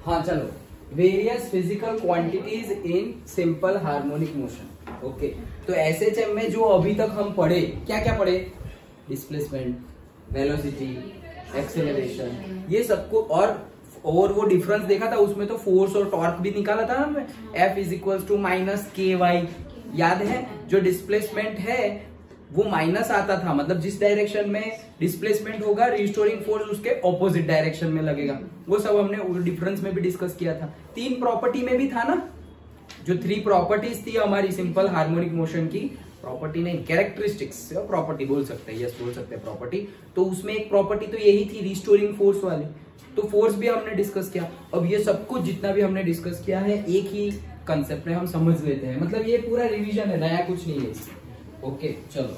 हाँ चलो, various physical quantities in simple harmonic motion. Okay, तो एसएचएम में जो अभी तक हम पढ़े, क्या क्या पढ़े? डिस्प्लेसमेंट, वेलोसिटी, एक्सेलरेशन, ये सबको, और वो डिफरेंस देखा था उसमें, तो फोर्स और टॉर्क भी निकाला था हमने। F is equal to minus K Y, याद है? जो डिस्प्लेसमेंट है वो माइनस आता था, मतलब जिस डायरेक्शन में डिस्प्लेसमेंट होगा रिस्टोरिंग फोर्स उसके ऑपोजिट डायरेक्शन में लगेगा। वो सब हमने डिफरेंस में भी डिस्कस किया था। 3 प्रॉपर्टी में भी था ना, जो 3 प्रॉपर्टीज थी हमारी सिंपल हार्मोनिक मोशन की, प्रॉपर्टी नहीं, कैरेक्टरिस्टिक्स, प्रॉपर्टी बोल सकते हैं, यस बोल सकते हैं प्रॉपर्टी। तो उसमें एक प्रॉपर्टी तो यही थी रिस्टोरिंग फोर्स वाली, तो फोर्स भी हमने डिस्कस किया। अब ये सब कुछ जितना भी हमने डिस्कस किया है एक ही कंसेप्ट में हम समझ लेते हैं, मतलब ये पूरा रिवीजन है, नया कुछ नहीं है इसमें। ओके चलो,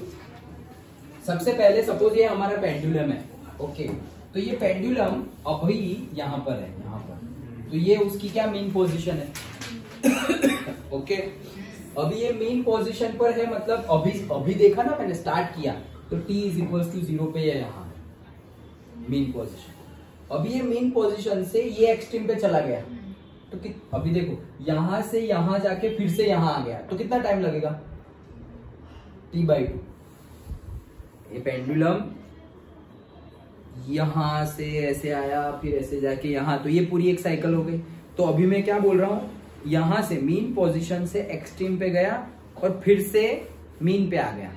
सबसे पहले सपोज ये हमारा पेंडुलम है। ओके, तो ये पेंडुलम अभी यहाँ पर है, यहाँ पर, तो ये उसकी क्या मेन पोजीशन है। ओके, अभी ये मेन पोजीशन पर है, मतलब अभी देखा ना मैंने स्टार्ट किया, तो t इज इक्वल टू 0 पे है, यहाँ मेन पोजीशन। अभी ये मेन पोजीशन से ये एक्सट्रीम पे चला गया, तो अभी देखो यहां से यहां जाके फिर से यहां आ गया, तो कितना टाइम लगेगा? t/2। ये पेंडुलम यहां से ऐसे आया, फिर ऐसे जाके यहां, तो ये पूरी एक साइकिल हो गई। तो अभी मैं क्या बोल रहा हूं, यहां से मीन पोजीशन से एक्सट्रीम पे गया और फिर से मीन पे आ गया,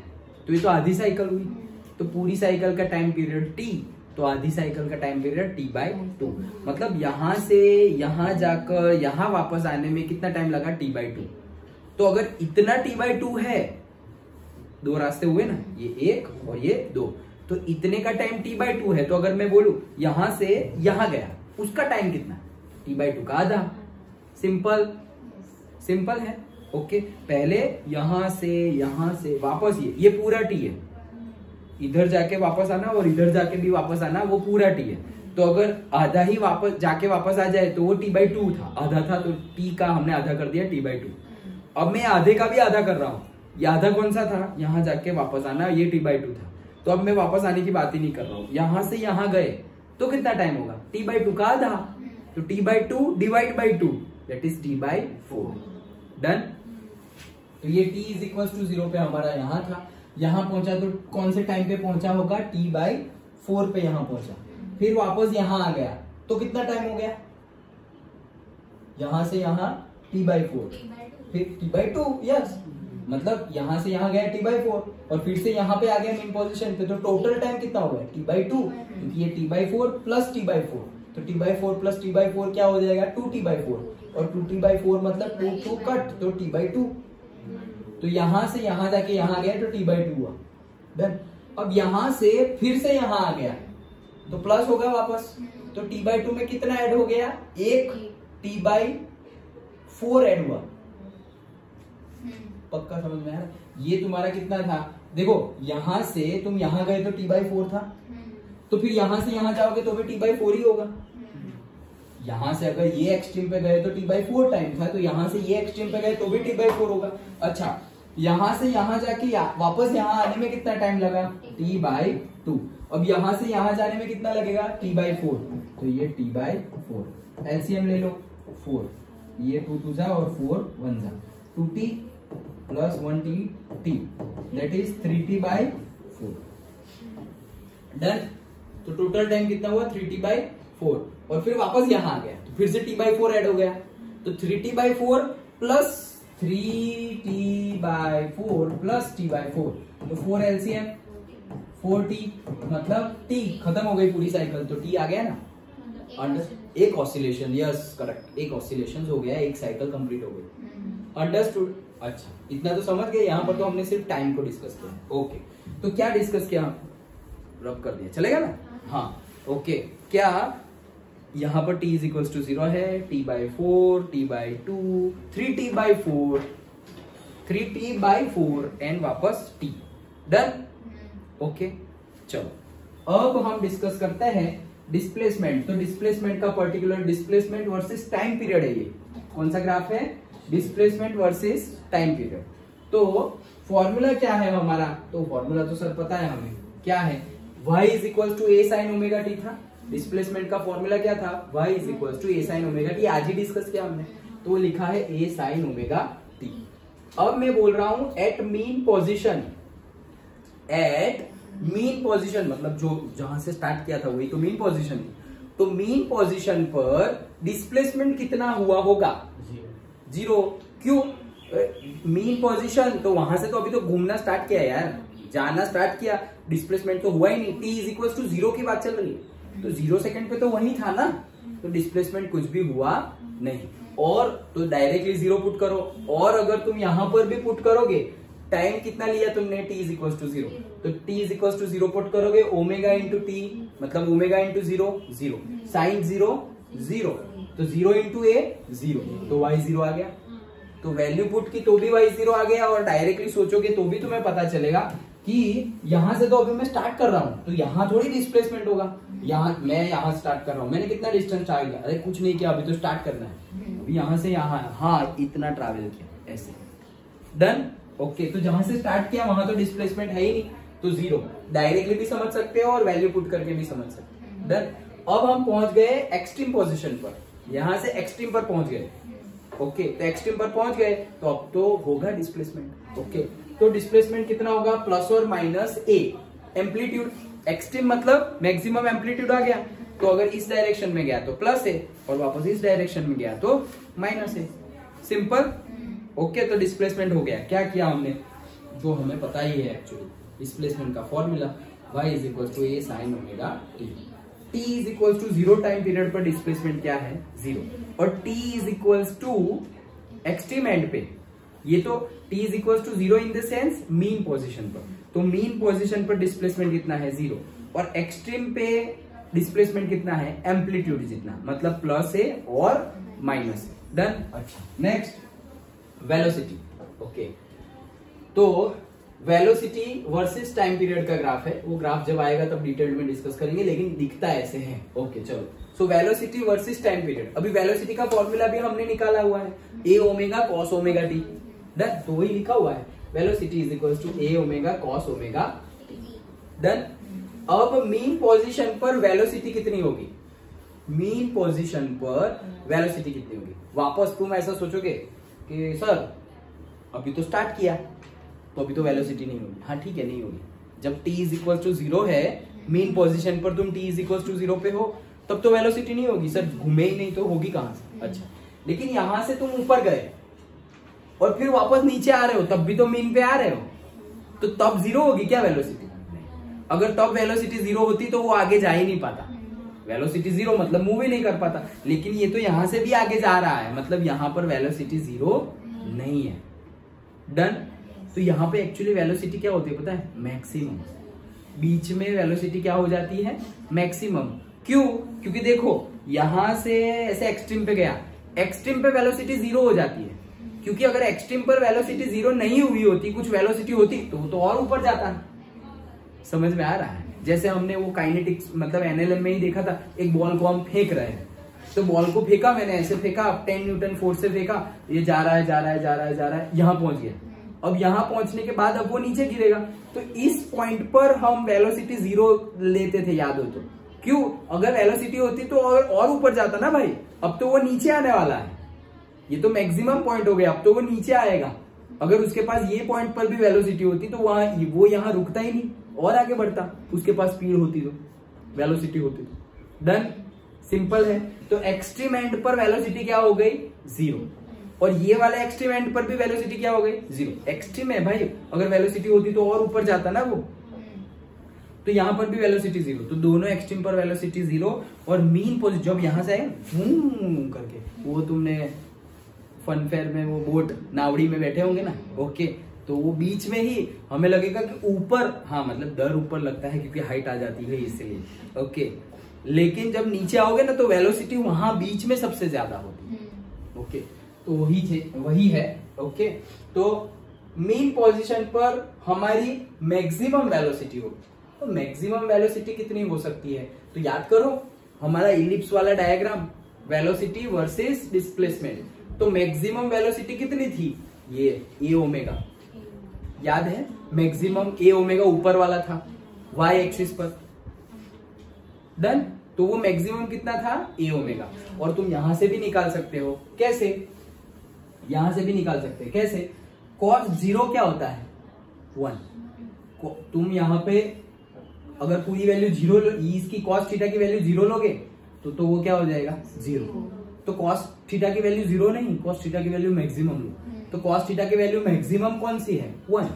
तो ये तो आधी साइकिल हुई। तो पूरी साइकिल का टाइम पीरियड t, तो आधी साइकिल का टाइम पीरियड t/2। मतलब यहां से यहां जाकर यहां वापस आने में कितना टाइम लगा? t/2। तो अगर इतना t/2 है, 2 रास्ते हुए ना, ये 1 और ये 2, तो इतने का टाइम t/2 है। तो अगर मैं बोलूं यहां से यहां गया, उसका टाइम कितना? t/2 का आधा। सिंपल है। ओके, पहले यहां से वापस ये पूरा t है, इधर जाके वापस आना और इधर जाके भी वापस आना, वो पूरा t है। तो अगर आधा ही वापस जाके वापस आ जाए तो वो t/2 था, आधा था, तो t का हमने आधा कर दिया t/2। अब मैं आधे का भी आधा कर रहा हूं, ये आधा कौन सा था? यहां जाके वापस आना, ये t/2 था। तो अब मैं वापस आने की बात ही नहीं कर रहा हूं, यहां से यहां गए तो कितना टाइम होगा? t/2 का आधा, तो t/2 divide by 2 that is t/4। Done. तो ये t इज इक्वल टू 0 पे हमारा यहां था, यहां पहुंचा तो कौन से टाइम पे पहुंचा होगा? t/4 पे यहां पहुंचा, फिर वापस यहां आ गया, तो कितना टाइम हो गया? यहां से यहां t/4, फिर t/2, यस, मतलब यहां से यहां गया t/4 और फिर से यहां पे आ गया मेन पोजीशन पे, तो टोटल टाइम कितना हो गया? t/2, क्योंकि ये t/4 प्लस t/4, तो t/4 प्लस t/4 क्या हो जाएगा? 2t/4, और 2t/4 मतलब 2 कट, तो t/2। तो यहां से यहां जाके यहां गया तो t/2 हुआ। डन। अब यहां से फिर से यहां आ गया तो प्लस होगा वापस, तो t/2 में कितना ऐड हो गया? 1 t/4 ऐड हुआ। पक्का समझ में आया? ये तुम्हारा कितना था? देखो यहां से तुम यहां गए तो t/4 था, तो फिर यहां से यहां जाओगे तो भी t/4 ही होगा। यहां से अगर ये एक्सट्रीम पे गए तो t/4 टाइम था, तो यहां से ये एक्सट्रीम पे गए तो भी t/4 होगा। अच्छा, यहां से यहां जाके वापस यहां आने में कितना टाइम लगा? t/2। अब यहां से यहां जाने में कितना लगेगा? t/4, तो ये t/4। एलसीएम ले लो, 4, ये 2 2 जा और 4 1 जा, 2t plus 1t t that is 3t/4। Done. तो टोटल टाइम कितना हुआ? 3t/4, और फिर वापस यहां आ गया तो फिर से t/4 ऐड हो गया, तो 3t/4 plus 3t/4 plus t/4, तो 4 एलसीएम 4t, मतलब t खत्म हो गई पूरी साइकिल, तो t आ गया ना। एक ऑसिलेशन, यस करेक्ट, एक ऑसिलेशन हो गया, एक साइकिल कंप्लीट हो गई। अंडरस्टूड? अच्छा, इतना तो समझ गए। यहाँ पर तो हमने सिर्फ टाइम को डिस्कस किया। ओके, तो क्या डिस्कस किया? रब कर दिया, चलेगा ना? हाँ, ओके। क्या यहाँ पर t इज इक्वल टू 0 है, t/4, t/2, 3t/4 एंड वापस t। डन। ओके, चलो अब हम डिस्कस करते हैं डिस्प्लेसमेंट। तो डिस्प्लेसमेंट का particular displacement versus time period है। ये कौन सा ग्राफ है? Displacement versus time period. तो फॉर्मूला क्या है हमारा? तो फॉर्मूला तो सर पता है हमें, क्या है? y is equal to a sin omega t था, डिस्प्लेसमेंट का फॉर्मूला क्या था, y is equal to A sine omega T, आज ही डिस्कस किया हमने, तो वो लिखा है ए साइन ओमेगा टी। अब मैं बोल रहा हूं at mean position, at mean position मतलब जो जहां से स्टार्ट किया था वही तो मीन पोजीशन थी, तो मीन पोजीशन पर डिस्प्लेसमेंट कितना हुआ होगा, 0। क्यों, मीन पोजीशन तो वहां से तो अभी तो घूमना स्टार्ट किया यार, जाना स्टार्ट किया, डिस्प्लेसमेंट तो हुआ ही नहीं, t इज इक्वल टू 0 की बात चल रही है, तो 0 सेकंड पे तो वही था ना, तो डिस्प्लेसमेंट कुछ भी हुआ नहीं, और तो डायरेक्टली 0 पुट करो, और अगर तुम यहां पर भी पुट करोगे, टाइम कितना लिया तुमने, t इज इक्वल टू 0, तो t is equal to 0 put करोगे, ओमेगा इंटू टी मतलब ओमेगा इंटू 0 0, साइन 0 0, तो 0 इंटू ए 0, तो y 0 आ गया, तो वैल्यू पुट की तो भी y 0 आ गया, और डायरेक्टली सोचोगे तो भी तुम्हें पता चलेगा कि यहां से तो अभी मैं स्टार्ट कर रहा हूं, तो यहां थोड़ी डिस्प्लेसमेंट होगा, यहां मैं यहां स्टार्ट कर रहा हूं, मैंने कितना डिस्टेंस आ गया, अरे कुछ नहीं किया, अभी तो स्टार्ट करना है, अभी यहां से यहां, हाँ इतना ट्रैवल किया, ऐसे डन। ओके, तो जहां से स्टार्ट किया वहां तो डिस्प्लेसमेंट है ही नहीं, तो 0 डायरेक्टली भी समझ सकते हो और वैल्यू पुट करके भी समझ सकते हो, डन। अब हम पहुंच गए एक्सट्रीम पोजीशन पर, यहां से एक्सट्रीम पर पहुंच गए, ओके, तो एक्सट्रीम पर पहुंच गए तो अब तो होगा डिस्प्लेसमेंट, ओके, तो डिस्प्लेसमेंट कितना होगा, प्लस और माइनस ए, एम्पलीट्यूड, एक्सट्रीम मतलब मैक्सिमम एम्पलीट्यूड आ गया, तो अगर इस डायरेक्शन में गया तो प्लस है, और वापस इस डायरेक्शन में गया तो माइनस है, सिंपल। ओके, तो डिस्प्लेसमेंट हो गया, क्या किया हमने, जो हमें पता ही है एक्चुअली, डिस्प्लेसमेंट का formula y is equal to A sine omega T, t is equal to 0 time period पर डिस्प्लेसमेंट क्या है, 0, और t is equal to extreme end पे, ये तो t is equal to 0 in the sense mean position पर, तो mean position पर डिस्प्लेसमेंट कितना है, 0, और एक्सट्रीम पे डिस्प्लेसमेंट कितना है, एम्पलीट्यूड जितना, मतलब प्लस है और माइनस है, डन। अच्छा, नेक्स्ट वेलोसिटी, ओके, तो वेलोसिटी वर्सेस टाइम पीरियड का ग्राफ है, वो ग्राफ जब आएगा तब डिटेल में डिस्कस करेंगे, लेकिन दिखता ऐसे है, ओके चलो। So velocity versus time period, अभी वेलोसिटी का फॉर्मूला भी हमने निकाला हुआ है, A omega cos omega T, done, तो वही लिखा हुआ है, velocity is equal to A omega cos omega done. अब मीन पोजीशन पर वेलोसिटी कितनी होगी, मीन पोजीशन पर वेलोसिटी कितनी होगी, वापस तुम ऐसा सोचोगे कि सर अभी तो स्टार्ट किया तो अभी तो वेलोसिटी नहीं होगी, हाँ ठीक है नहीं होगी, जब t इज इक्वल टू 0 है मीन पोजीशन पर, तुम t इज इक्वल टू 0 पे हो तब तो वेलोसिटी नहीं होगी, सर घूमे ही नहीं तो होगी कहां से, अच्छा, लेकिन यहां से तुम ऊपर गए और फिर वापस नीचे आ रहे हो तब भी तो मीन पे आ रहे हो, तो तब 0 होगी क्या वेलोसिटी, अगर तब वेलोसिटी 0 होती तो वो आगे जा ही नहीं पाता, वेलोसिटी 0 मतलब मूव ही नहीं कर पाता, लेकिन ये तो यहां से भी आगे जा रहा है, मतलब यहां पर वेलोसिटी 0 नहीं है, डन। तो यहां पे एक्चुअली वेलोसिटी क्या होती है पता है, मैक्सिमम, बीच में वेलोसिटी क्या हो जाती है, मैक्सिमम, क्यों, क्योंकि देखो यहां से ऐसे एक्सट्रीम पे गया, एक्सट्रीम पे वेलोसिटी 0 हो जाती है, क्योंकि अगर एक्सट्रीम पर वेलोसिटी 0 नहीं हुई होती, कुछ वेलोसिटी होती तो और ऊपर जाता है, समझ में आ रहा है, जैसे हमने वो काइनेटिक्स मतलब एनएलएम में ही देखा था, एक बॉल को हम फेंक रहे हैं, तो बॉल को फेंका मैंने, ऐसे फेंका, 10 न्यूटन फोर्स से फेंका, ये जा रहा है जा रहा है जा रहा है जा रहा है, यहां पहुंच गया, अब यहां पहुंचने के बाद अब वो नीचे गिरेगा, तो इस पॉइंट पर हम वेलोसिटी 0 लेते थे, याद हो तो, क्यों, अगर वेलोसिटी होती तो और ऊपर जाता ना भाई, अब तो वो नीचे आने वाला है, ये तो मैक्सिमम पॉइंट हो गया, अब तो वो नीचे आएगा, अगर उसके पास ये पॉइंट पर भी वेलोसिटी होती तो वो यहाँ रुकता ही नहीं और आगे बढ़ता, उसके पास स्पीड होती तो, वेलोसिटी होती तो, डन, सिंपल है। तो एक्सट्रीम एंड पर वेलोसिटी क्या हो गई, 0, और ये वाले एक्सट्रीम एंड पर भी वेलोसिटी क्या हो गई, 0, एक्सट्रीम है भाई, अगर वेलोसिटी होती तो और ऊपर जाता ना वो, तो यहां पर भी वेलोसिटी 0, तो दोनों एक्सट्रीम पर वेलोसिटी 0, और मीन पोजीशन जब यहां से आए करके, वो तुमने फन फेयर में वो बोट नावड़ी में बैठे होंगे ना, ओके, तो वो बीच में ही हमें लगेगा कि ऊपर, हाँ मतलब डर ऊपर लगता है क्योंकि हाइट आ जाती है इसलिए, ओके, लेकिन जब नीचे आओगे ना तो वेलोसिटी वहां बीच में सबसे ज्यादा होती है, ओके, तो वही है, ओके, तो मीन पोजीशन पर हमारी मैक्सिमम वेलोसिटी होगी, तो मैक्सिमम वेलोसिटी कितनी हो सकती है, तो याद करो हमारा इलिप्स वाला डायग्राम, वेलोसिटी वर्सेस डिस्प्लेसमेंट, तो मैक्सिमम वेलोसिटी कितनी थी, ये ए ओमेगा, याद है, मैक्सिमम ए ओमेगा ऊपर वाला था y एक्सिस पर, डन, तो वो मैक्सिमम कितना था ए ओमेगा। और तुम यहां से भी निकाल सकते हो, कैसे, यहां से भी निकाल सकते हैं, कैसे, cos 0 क्या होता है 1। तुम यहाँ पे अगर पूरी वैल्यू 0 इसकी cos थीटा की वैल्यू 0 लोगे तो वो क्या हो जाएगा 0। तो cos थीटा की वैल्यू 0 नहीं, cos थीटा की वैल्यू मैक्सिमम लो, तो cos थीटा की वैल्यू मैक्सिमम कौन सी है 1,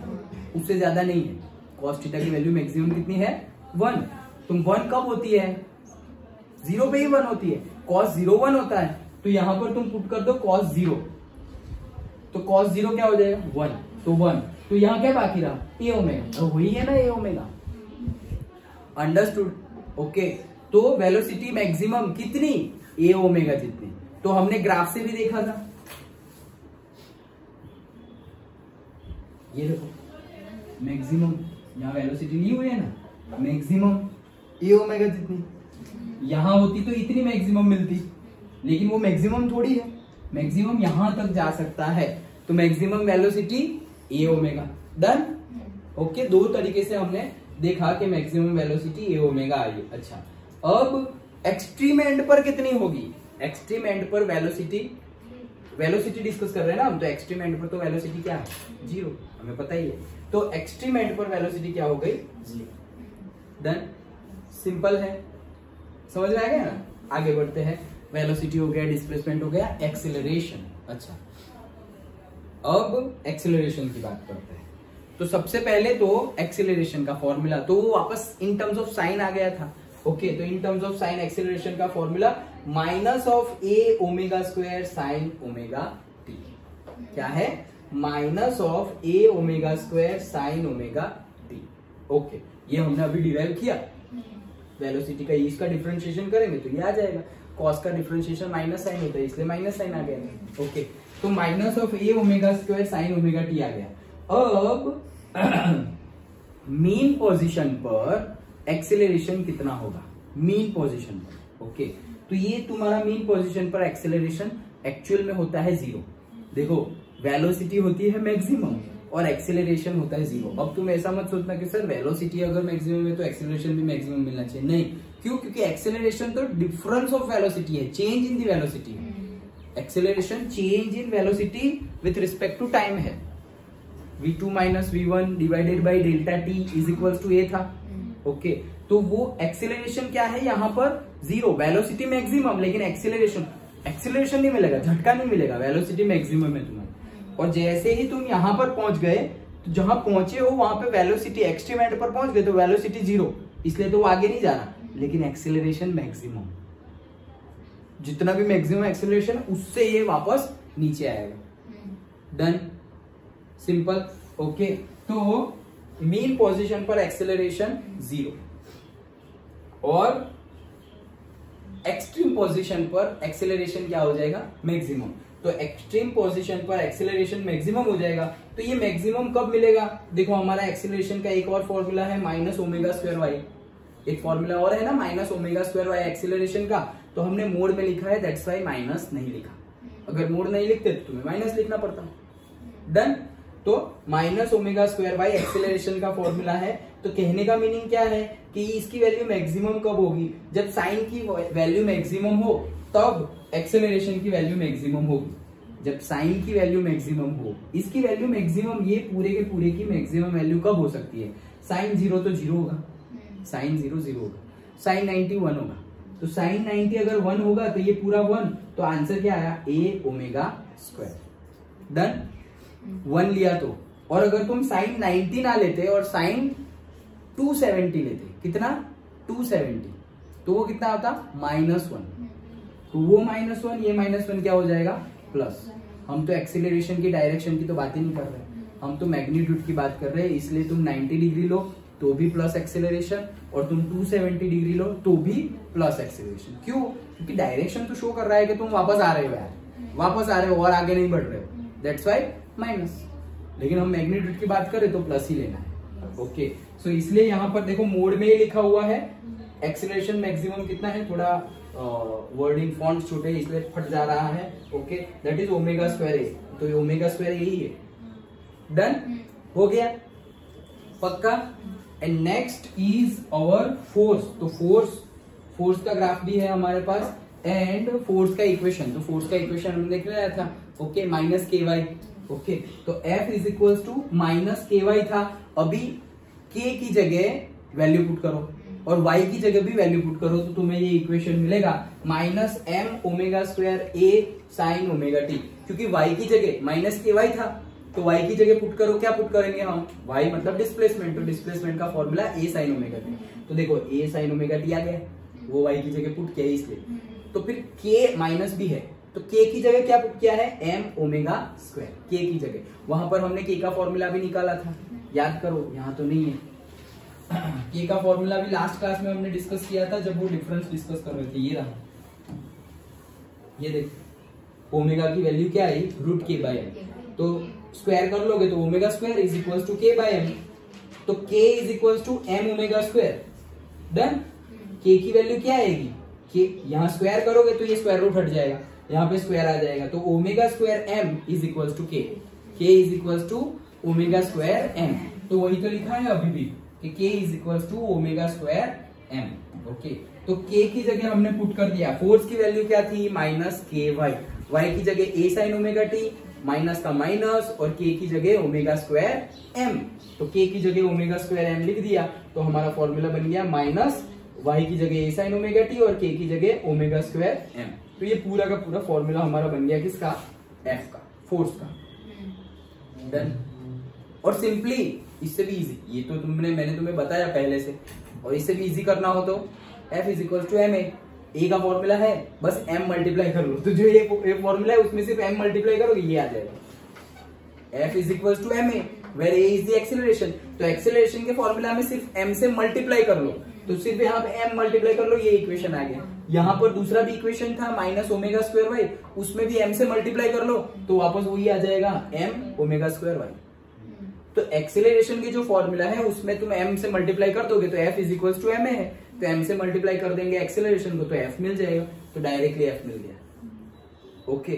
उससे ज्यादा नहीं है। cos थीटा की वैल्यू मैक्सिमम कितनी है 1। तुम 1 कब होती है 0 पे ही 1 होती है, cos 0 1 होता है, तो यहां पर तुम पुट कर दो cos 0, तो cos 0 क्या हो जाएगा 1, तो 1, तो यहां क्या बाकी रहा ए ओमेगा, तो वही है ना ए ओमेगा। Understood, okay. तो वेलोसिटी मैक्सिमम कितनी ए ओमेगा जितनी, तो हमने ग्राफ से भी देखा था, ये देखो मैक्सिमम, यहाँ वेलोसिटी ली हुई है ना, मैक्सिमम ए ओमेगा जितनी, यहां होती तो इतनी मैक्सिमम मिलती, लेकिन वो मैक्सिमम थोड़ी है, मैक्सिमम यहां तक जा सकता है, तो मैक्सिमम वेलोसिटी ए ओमेगा। Done, okay. दो तरीके से हमने देखा कि मैक्सिमम वेलोसिटी ए ओमेगा आई। अच्छा, अब एक्सट्रीम एंड पर कितनी होगी, एक्सट्रीम एंड पर वेलोसिटी डिस्कस कर रहे हैं ना हम, तो एक्सट्रीम एंड पर तो वेलोसिटी क्या है 0, हमें पता ही है, तो एक्सट्रीम एंड पर वेलोसिटी क्या हो गई 0। डन, सिंपल है, समझ में आ गया ना। आगे बढ़ते हैं, वेलोसिटी हो गया, डिस्प्लेसमेंट हो गया, एक्सेलरेशन। अच्छा, अब एक्सेलरेशन की बात करते हैं। तो सबसे पहले तो एक्सेलरेशन का फॉर्मूला तो वो वापस इन टर्म्स ऑफ साइन आ गया था, ओके। तो in terms of sine acceleration का formula minus of A omega square sine omega T, क्या है minus of A omega square sine omega T, okay. ये हमने अभी डिराइव किया, वेलोसिटी का इसका डिफरेंशिएशन करेंगे तो ये आ जाएगा, कॉस का डिफरेंशिएशन माइनस साइन होता है इसलिए माइनस साइन आ गया, ओके। तो minus of A omega square sine omega T आ गया। अब मीन पोजीशन पर एक्सेलरेशन कितना होगा, मीन पोजीशन पर, ओके। तो ये तुम्हारा मीन पोजीशन पर एक्सेलरेशन एक्चुअल में होता है 0। देखो वेलोसिटी होती है मैक्सिमम और एक्सेलरेशन होता है 0। अब तुम ऐसा मत सोचना कि सर वेलोसिटी अगर मैक्सिमम है तो एक्सेलरेशन भी मैक्सिमम मिलना चाहिए, नहीं। क्यों, क्योंकि एक्सेलरेशन तो डिफरेंस ऑफ वेलोसिटी है, चेंज इन दी वेलोसिटी है। Acceleration change in velocity with respect to time है, v2 minus v1 divided by delta T is equal to A था, ओके। तो वो एक्सेलरेशन क्या है यहाँ पर 0, वेलोसिटी मैक्सिमम, लेकिन एक्सेलरेशन नहीं मिलेगा, झटका नहीं मिलेगा, वेलोसिटी मैक्सिमम है तुम्हारी। और जैसे ही तुम यहाँ पर पहुंच गए, तो जहां पहुंचे हो वहां पे वेलोसिटी एक्सट्रीम एंड पर पहुंच गए तो वेलोसिटी 0, इसलिए तो वो आगे नहीं जा रहा, लेकिन एक्सेलरेशन मैक्सिमम, जितना भी मैक्सिमम एक्सेलरेशन उससे ये वापस नीचे आएगा। Done, simple, okay. तो मीन पोजीशन पर एक्सेलरेशन 0 और एक्सट्रीम पोजीशन पर एक्सेलरेशन क्या हो जाएगा मैक्सिमम। तो एक्सट्रीम पोजीशन पर एक्सेलरेशन मैक्सिमम हो जाएगा, तो ये मैक्सिमम कब मिलेगा, देखो हमारा एक्सेलरेशन का एक और फॉर्मूला है माइनस ओमेगा स्क्वायर वाई, एक फॉर्मूला और है ना minus omega square Y acceleration का, तो हमने मोड में लिखा है, दैट्स वाई माइनस नहीं लिखा। अगर मोड नहीं लिखते तो तुम्हें माइनस लिखना पड़ता। डन, तो minus omega square by acceleration का फॉर्मूला है। तो कहने का मीनिंग क्या है कि इसकी वैल्यू मैक्सिमम कब होगी, जब साइन की वैल्यू मैक्सिमम हो तब एक्सेलरेशन की वैल्यू मैक्सिमम होगी, जब साइन की वैल्यू मैक्सिमम हो। इसकी वैल्यू मैक्सिमम, ये पूरे के पूरे की मैक्सिमम वैल्यू कब हो सकती है, साइन 0 तो 0 होगा, साइन 0 0 होगा, साइन 90 1 होगा, तो साइन 90 अगर 1 होगा तो ये पूरा 1, तो आंसर क्या आया ए ओमेगा स्क्वायर। डन, 1 लिया तो, और अगर तुम साइन 90 ना लेते और साइन 270 लेते, कितना 270, तो वो कितना होता -1, तो वो -1 ये -1 क्या हो जाएगा प्लस। हम तो एक्सीलरेशन की डायरेक्शन की तो बात ही नहीं कर रहे, हम तो मैग्नीट्यूड की बात कर रहे हैं, इसलिए तुम 90 डिग्री लो तो भी प्लस एक्सेलरेशन, और तुम 270 डिग्री लो तो भी प्लस एक्सेलरेशन। क्यों, क्योंकि डायरेक्शन तो शो कर रहा है कि तुम वापस आ रहे हो यार, वापस आ रहे हो और आगे नहीं बढ़ रहे हो, दैट्स व्हाई माइनस। लेकिन हम मैग्नीट्यूड की बात करें तो प्लस ही लेना है, ओके। सो इसलिए यहाँ पर देखो मोड में ही लिखा हुआ है, एक्सेलरेशन मैक्सिमम कितना है, थोड़ा वर्डिंग फॉन्ट छोटे इसलिए फट जा रहा है, okay. That is omega square A, तो ये ओमेगा स्क्वायर यही है। डन, हो गया पक्का। And next is our force. तो फोर्स फोर्स का ग्राफ भी है हमारे पास एंड फोर्स का इक्वेशन। तो फोर्स का इक्वेशन हमने देख लिया था, okay, minus K Y. Okay, तो F is equal to minus K Y था। अभी K की जगह वैल्यू पुट करो और Y की जगह भी वैल्यू पुट करो तो तुम्हें ये इक्वेशन मिलेगा माइनस एम ओमेगा स्क्वायर ए साइन ओमेगा टी। क्योंकि Y की जगह माइनस के वाई था तो Y की जगह पुट करो, क्या पुट करेंगे हम, Y मतलब डिस्प्लेसमेंट, तो डिस्प्लेसमेंट का फॉर्मूला ए साइन ओमेगा टी। तो देखो ए साइन ओमेगा टी आ गया, वो Y की जगह पुट किया इसलिए। तो फिर K माइनस भी है तो K की जगह क्या पुट किया है, एम ओमेगा स्क्वायर, K की जगह। वहां पर हमने K का फॉर्मूला भी निकाला था, याद करो, यहाँ तो नहीं है। K का फॉर्मूला भी लास्ट क्लास में हमने डिस्कस किया था जब वो डिफरेंस डिस्कस कर रहे थे। ये रहा, ये देख, ओमेगा की वैल्यू क्या आई, रूट के बाय एम। तो स्क्वायर कर लोगे तो omega square is equal to K by M. तो K is equal to M omega square. Done. K की वैल्यू क्या आएगी, K यहाँ स्क्वायर करोगे तो ये स्क्वायर रूट हट जाएगा, यहाँ पे स्क्वायर आ जाएगा। तो omega square M is equal to K, K is equal to omega square M. तो वही तो लिखा है अभी भी कि K is equal to omega square M. Okay, तो K की जगह हमने पुट कर दिया, फोर्स की वैल्यू क्या थी, माइनस के वाई, वाई की जगह ए साइन ओमेगा टी, माइनस का माइनस, और K की जगह ओमेगा स्क्वायर एम। तो K की जगह ओमेगा स्क्वायर एम लिख दिया तो हमारा फॉर्मूला बन गया माइनस y की जगह ए साइन ओमेगा टी और K की जगह ओमेगा स्क्वायर एम। तो ये पूरा का पूरा फॉर्मूला हमारा बन गया किसका, F का, फोर्स का। डन। और सिंपली इससे भी इजी, ये तो मैंने तुम्हें बताया पहले से, और इससे भी इजी करना हो तो F is equal to M A का फॉर्मूला है, बस m मल्टीप्लाई कर लो। तो जो ये फॉर्मूला है उसमें सिर्फ m मल्टीप्लाई करोगे ये आ जाएगा। F is equal to M A where A is the acceleration. तो एक्सेलरेशन के फॉर्मूला में सिर्फ m से मल्टीप्लाई कर लो, तो सिर्फ यहाँ पे m मल्टीप्लाई कर लो, ये इक्वेशन आ गया। यहाँ पर दूसरा भी इक्वेशन था माइनस ओमेगा स्क्वायर वाई, उसमें भी m से मल्टीप्लाई कर लो तो वापस वही आ जाएगा m ओमेगा स्क्वायर वाई। तो एक्सेलरेशन की जो फॉर्मूला है उसमें तुम m से मल्टीप्लाई कर दोगे तो F is equal to M है, तो m से मल्टीप्लाई कर देंगे एक्सेलरेशन को तो F मिल जाएगा, तो डायरेक्टली F मिल गया। ओके,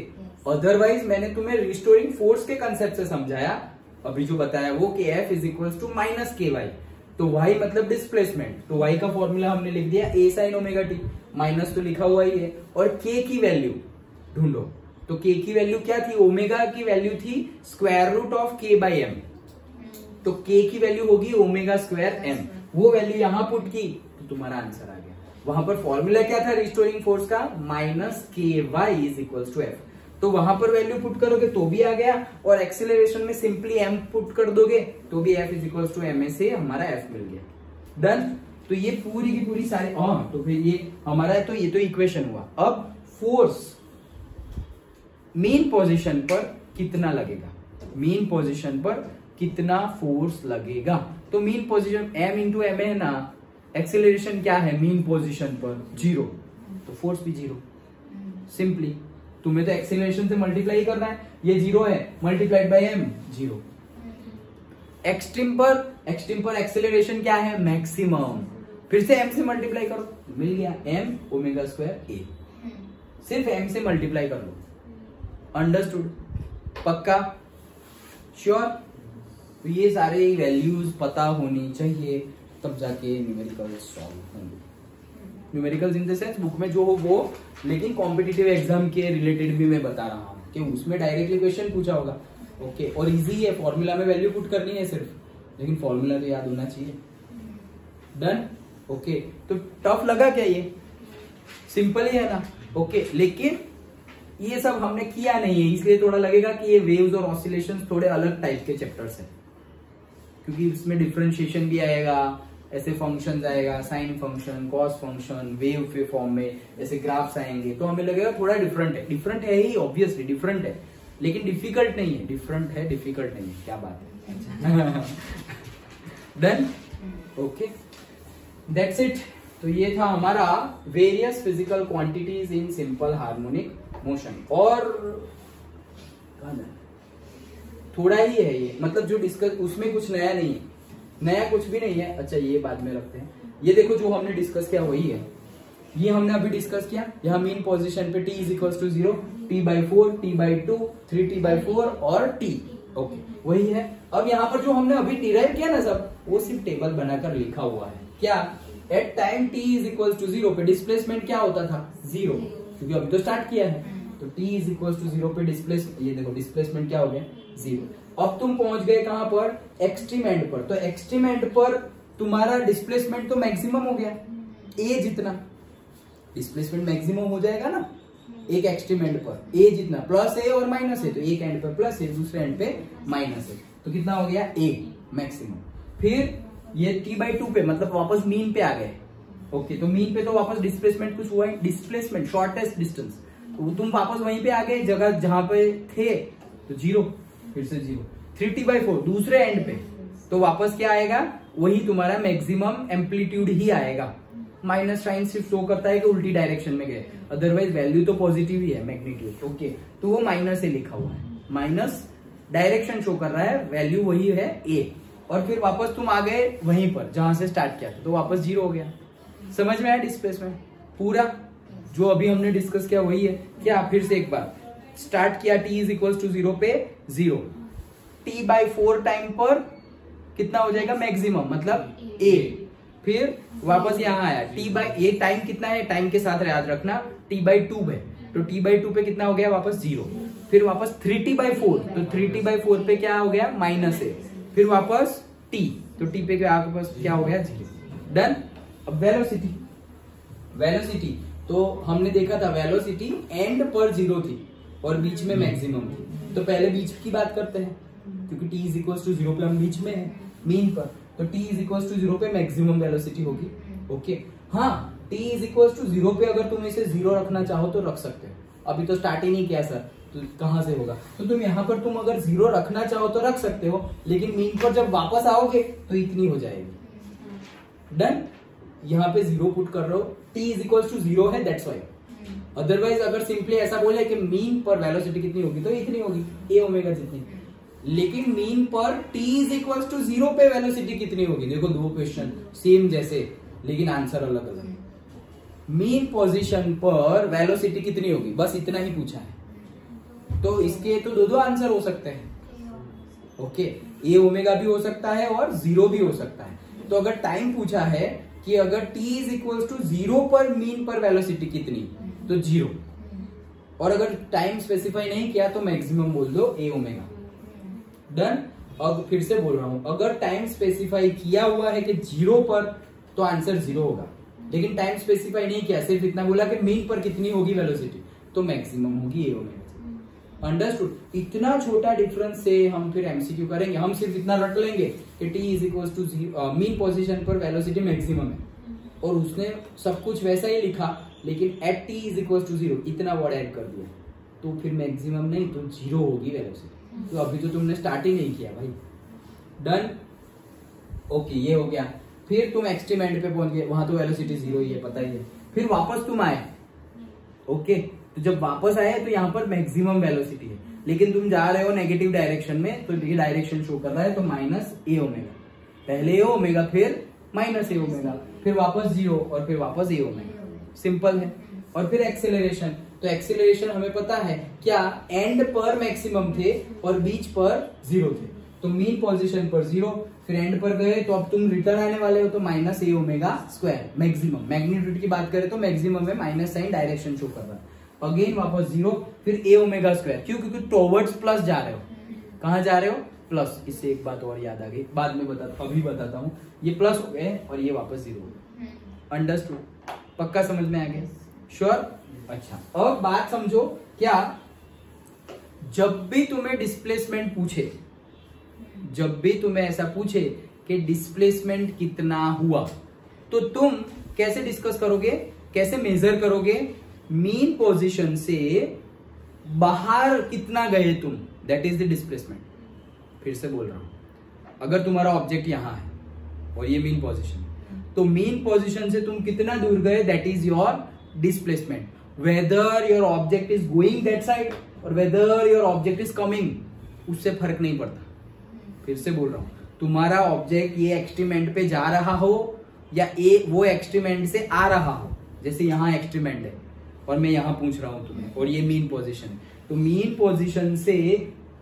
अदरवाइज मैंने तुम्हें रिस्टोरिंग फोर्स के कंसेप्ट से समझाया अभी जो बताया वो कि F is equal to minus K Y, तो y मतलब डिस्प्लेसमेंट, तो y का फॉर्मूला हमने लिख दिया a sine omega T, minus तो लिखा हुआ ही है, और k की वैल्यू ढूंढो। तो k की वैल्यू क्या थी, ओमेगा की वैल्यू थी square root of k by M, तो k की वैल्यू होगी ओमेगा स्क्वायर m। वो वैल्यू यहाँ पुट की तो तुम्हारा आंसर आ गया। वहां पर फॉर्मूला क्या था रिस्टोरिंग फोर्स का, minus K Y is equal to F, तो वहां पर वैल्यू पुट करोगे तो भी आ गया, और एक्सेलरेशन में सिंपली m पुट कर दोगे तो भी f is equal to M A से हमारा f मिल गया। डन। तो ये पूरी की पूरी सारी, तो फिर ये हमारा, तो ये तो इक्वेशन हुआ। अब फोर्स मेन पोजीशन पर कितना लगेगा, मेन पोजीशन पर कितना फोर्स लगेगा, तो mean position m into M है ना, एक्सेलरेशन क्या है मेन पोजीशन पर, 0, तो फोर्स भी 0। सिंपली तुम्हें तो एक्सेलरेशन से मल्टीप्लाई करना है, ये 0 है, मल्टीप्लाइड बाय m 0। एक्सट्रीम पर एक्सेलरेशन क्या है, मैक्सिमम, फिर से m से मल्टीप्लाई करो, मिल गया m ओमेगा स्क्वायर a, सिर्फ m से मल्टीप्लाई कर लो। अंडरस्टूड, पक्का, श्योर। तो ये सारे वैल्यूज पता होनी चाहिए तब जाके न्यूमेरिकल सॉल्व होंगे। Numericals in the sense book में जो हो वो, लेकिन कॉम्पिटिटिव एग्जाम के रिलेटेड भी मैं बता रहा हूँ कि उसमें डायरेक्टली क्वेश्चन पूछा होगा। ओके, और इजी है, फॉर्मूला में वैल्यू पुट करनी है सिर्फ, लेकिन फॉर्मूला तो याद होना चाहिए। डन। ओके, तो टफ लगा क्या, ये सिंपल ही है ना। ओके, लेकिन ये सब हमने किया नहीं है इसलिए थोड़ा लगेगा कि ये वेव्स और ऑसिलेशंस थोड़े अलग टाइप के चैप्टर्स हैं, क्योंकि इसमें डिफरेंशिएशन भी आएगा, ऐसे फंक्शंस आएगा, sine function, cos function, wave के फॉर्म में ऐसे ग्राफ्स आएंगे, तो हमें लगेगा थोड़ा डिफरेंट है ही, ऑब्वियसली डिफरेंट है, लेकिन डिफिकल्ट नहीं है, डिफरेंट है डिफिकल्ट नहीं है, क्या बात है। डन। Okay, that's it. तो ये था हमारा various physical quantities in simple harmonic motion, और थोड़ा ही है ये, मतलब जो डिस्कस उसमें कुछ नया नहीं है, नया कुछ भी नहीं है। अच्छा, ये बाद में रखते हैं, ये देखो जो हमने डिस्कस किया वही है, ये हमने अभी डिस्कस किया। यहाँ मेन पोजीशन पे t is equal to 0, t/4, t/2, 3t/4 और t। ओके, वही है। अब यहाँ पर जो हमने अभी डिराइव किया ना सब, वो सिर्फ टेबल बनाकर लिखा हुआ है, क्या at time t is equal to 0 पे डिस्प्लेसमेंट क्या होता था 0, क्योंकि अभी तो स्टार्ट किया है। तो t इज इक्वल टू 0 पे ये देखो डिस्प्लेसमेंट क्या हो गया 0। अब तुम पहुंच गए कहां पर, एक्सट्रीम एंड पर। तो एक्सट्रीम एंड पर तुम्हारा डिस्प्लेसमेंट तो मैक्सिमम हो गया, a जितना डिस्प्लेसमेंट मैक्सिमम हो जाएगा ना एक एक्सट्रीम एंड पर, a जितना प्लस है और माइनस है, तो एक एंड पे प्लस है दूसरे एंड पे माइनस है, तो कितना हो गया a मैक्सिमम। फिर ये t/2 पे मतलब वापस मीन पे आ गए। ओके, तो मीन पे तो वापस डिस्प्लेसमेंट कुछ हुआ है, डिस्प्लेसमेंट शॉर्टेस्ट डिस्टेंस, तो तुम वापस वहीं पे आ गए जगह जहां पे थे, तो 0 फिर से 0। 3t/4 दूसरे एंड पे, तो वापस क्या आएगा, वही तुम्हारा मैक्सिमम एम्पलीट्यूड ही आएगा। माइनस साइन सिर्फ शो करता है कि उल्टी डायरेक्शन में गए, अदरवाइज वैल्यू तो पॉजिटिव ही है मैग्नीट्यूड। ओके, तो वो माइनस से लिखा हुआ है, माइनस डायरेक्शन शो कर रहा है, वैल्यू वही है a। और फिर वापस तुम आ गए वहीं पर जहां से स्टार्ट किया था, तो वापस 0 हो गया। समझ में आया डिस्प्लेसमेंट पूरा जो अभी हमने डिस्कस किया वही है क्या। फिर से एक बार स्टार्ट किया, t इज इक्वल टू 0 पे 0, t/4 टाइम पर कितना हो जाएगा मैक्सिमम मतलब a। फिर वापस यहाँ आया a टाइम कितना है, टाइम के साथ याद रखना t/2 है, तो t/2 पे कितना हो गया वापस 0। फिर वापस 3t/4, तो 3t/4 पे क्या हो गया माइनस है। फिर वापस t, तो t पे क्या हो गया 0। डन। अब वेलोसिटी, वेलोसिटी तो हमने देखा था वेलोसिटी एंड पर 0 थी और बीच में मैक्सिमम थी। तो पहले बीच की बात करते हैं, क्योंकि t इज इक्वल टू 0 पे हम बीच में है मीन पर, तो t इज इक्वल टू 0 पे मैक्सिमम वेलोसिटी होगी। ओके, हाँ t इज इक्वल टू 0 पे अगर तुम इसे 0 रखना चाहो तो रख सकते हो। अभी तो स्टार्ट ही नहीं किया सर, तो कहां से होगा, तो तुम यहाँ पर तुम अगर 0 रखना चाहो तो रख सकते हो, लेकिन मीन पर जब वापस आओगे तो इतनी हो जाएगी। डन। यहाँ पे 0 पुट कर रहे हो, t इज इक्वल टू 0 है दैट्स वाई। अदरवाइज अगर सिंपली ऐसा बोले कि मीन पर वेलोसिटी कितनी होगी तो इतनी होगी, a ओमेगा जितनी। लेकिन मीन पर t इज इक्वल टू 0 पे वेलोसिटी कितनी होगी, देखो दो क्वेश्चन सेम जैसे लेकिन आंसर अलग अलग। मीन पोजीशन पर वेलोसिटी कितनी होगी, बस इतना ही पूछा है, तो इसके तो दो आंसर हो सकते हैं। ओके, a ओमेगा भी हो सकता है और 0 भी हो सकता है। तो अगर टाइम पूछा है कि अगर t इज इक्वल टू 0 पर मीन पर वेलोसिटी कितनी, तो 0, और अगर टाइम स्पेसिफाई नहीं किया तो मैक्सिमम बोल दो a ओमेगा। डन। अब फिर से बोल रहा हूं, अगर टाइम स्पेसिफाई किया हुआ है कि 0 पर तो आंसर 0 होगा, लेकिन टाइम स्पेसिफाई नहीं किया, सिर्फ इतना बोला कि मीन पर कितनी होगी वेलोसिटी, तो मैक्सिमम होगी a ओमेगा। अंडरस्टूड। इतना छोटा डिफरेंस से हम फिर एमसीक्यू करेंगे, हम सिर्फ इतना रट लेंगे कि t is equal to mean position पर वेलोसिटी मैक्सिमम है, और उसने सब कुछ वैसा ही लिखा, लेकिन at t is equal to 0 इतना वर्ड ऐड कर दिया, तो फिर मैक्सिमम नहीं तो 0 होगी वेलोसिटी। तो अभी तो तुमने स्टार्ट ही नहीं किया भाई। डन। ओके, ये हो गया। फिर तुम एक्सट्रीम एंड पे पहुंच गए, वहां तो वेलोसिटी 0 ही है, पता ही है। फिर वापस तुम आए। ओके, तो जब वापस आए तो यहाँ पर मैक्सिमम वेलोसिटी है, लेकिन तुम जा रहे हो नेगेटिव डायरेक्शन में, तो ये डायरेक्शन शो कर रहा है, तो माइनस a ओमेगा, पहले a ओमेगा फिर माइनस a ओमेगा, फिर वापस 0 और फिर वापस a ओमेगा। सिंपल है। और फिर एक्सेलरेशन, तो एक्सेलरेशन हमें पता है क्या, एंड पर मैक्सिमम थे और बीच पर 0 थे, तो मीन पोजीशन पर 0, फिर एंड पर गए तो अब तुम रिटर्न आने वाले हो, तो minus a omega square maximum. Magnitude की बात करें तो मैक्सिमम में माइनस साइन डायरेक्शन शो कर रहा है, अगेन वापस 0, फिर a ओमेगा स्क्वायर। क्यों, क्योंकि टुवर्ड्स प्लस जा रहे हो। कहां जा रहे हो, प्लस। इससे एक बात और याद आ गई, बाद में अभी बताता हूँ। ये प्लस हो गए और ये वापस 0 हो गए। अंडरस्टूड, पक्का समझ में आ गया, श्योर। अच्छा, अब बात समझो, क्या जब भी तुम्हें डिस्प्लेसमेंट पूछे, जब भी तुम्हें ऐसा पूछे कि डिस्प्लेसमेंट कितना हुआ, तो तुम कैसे डिस्कस करोगे, कैसे मेजर करोगे, मीन पोजीशन से बाहर कितना गए तुम, दैट इज द डिस्प्लेसमेंट। फिर से बोल रहा हूं, अगर तुम्हारा ऑब्जेक्ट यहां है और ये मीन पोजीशन, तो मीन पोजीशन से तुम कितना दूर गए, that is your displacement. Whether your object is going that side और whether your object is coming, उससे फर्क नहीं पड़ता। फिर से बोल रहा हूं, तुम्हारा ऑब्जेक्ट ये एक्सट्रीम एंड पे जा रहा हो या वो एक्सट्रीम एंड से आ रहा हो, जैसे यहां एक्सट्रीम एंड है और मैं यहां पूछ रहा हूं तुम्हें, और ये मीन पोजीशन है, तो मीन पोजीशन से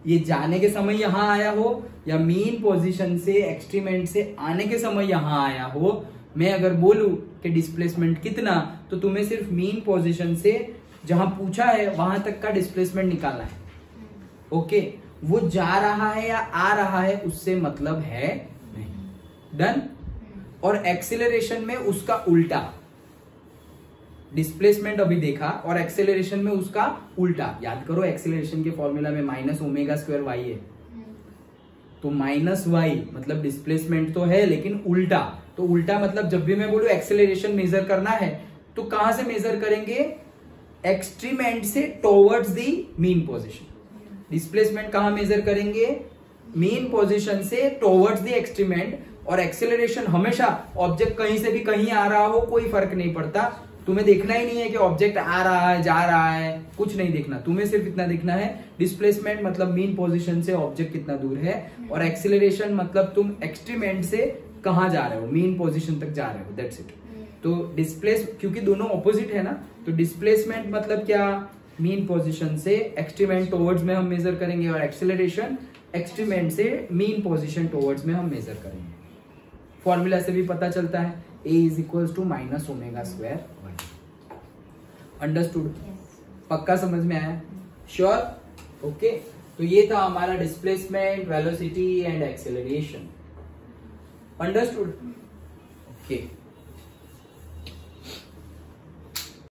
ये जाने के समय यहां आया हो या मीन पोजीशन से एक्सट्रीम एंड से आने के समय यहां आया हो, मैं अगर बोलूं कि डिस्प्लेसमेंट कितना, तो तुम्हें सिर्फ मीन पोजीशन से जहां पूछा है वहां तक का डिस्प्लेसमेंट निकालना है। ओके, वो जा रहा है या आ रहा है उससे मतलब है नहीं। डन। और एक्सेलरेशन में उसका उल्टा, डिस्प्लेसमेंट अभी देखा और एक्सेलरेशन में उसका उल्टा। याद करो एक्सेलरेशन के फॉर्मूला में माइनस ओमेगा स्क्वायर वाई है, तो माइनस वाई मतलब डिस्प्लेसमेंट तो है लेकिन उल्टा। तो उल्टा मतलब जब भी मैं बोलूं एक्सेलरेशन मेजर करना है तो कहां से मेजर करेंगे? एक्सट्रीम एंड से towards the mean position. Displacement कहां मेजर करेंगे? मीन पोजीशन से टुवर्ड्स दी एक्सट्रीम एंड। और एक्सेलरेशन हमेशा ऑब्जेक्ट कहीं से भी कहीं आ रहा हो कोई फर्क नहीं पड़ता, तुम्हें देखना ही नहीं है कि ऑब्जेक्ट आ रहा है जा रहा है, कुछ नहीं देखना, तुम्हें सिर्फ इतना देखना है डिस्प्लेसमेंट मतलब मीन पोजीशन से ऑब्जेक्ट कितना दूर है, और एक्सेलरेशन मतलब तुम एक्सट्रीम एंड से कहां जा रहे हो, मीन पोजीशन तक जा रहे हो, दैट्स इट। तो डिस्प्लेस, क्योंकि दोनों ऑपोजिट है ना, तो डिस्प्लेसमेंट मतलब क्या? मीन पोजीशन से एक्सट्रीम एंड टुवर्ड्स में हम मेजर करेंगे, और एक्सेलरेशन एक्सट्रीम एंड से मीन पोजीशन टुवर्ड्स में हम मेजर करेंगे। फॉर्मूला से भी पता चलता है A is equal to minus omega square Y. Understood? पक्का समझ में आया? श्योर? ओके, तो ये था हमारा displacement, velocity and acceleration. Understood? Okay.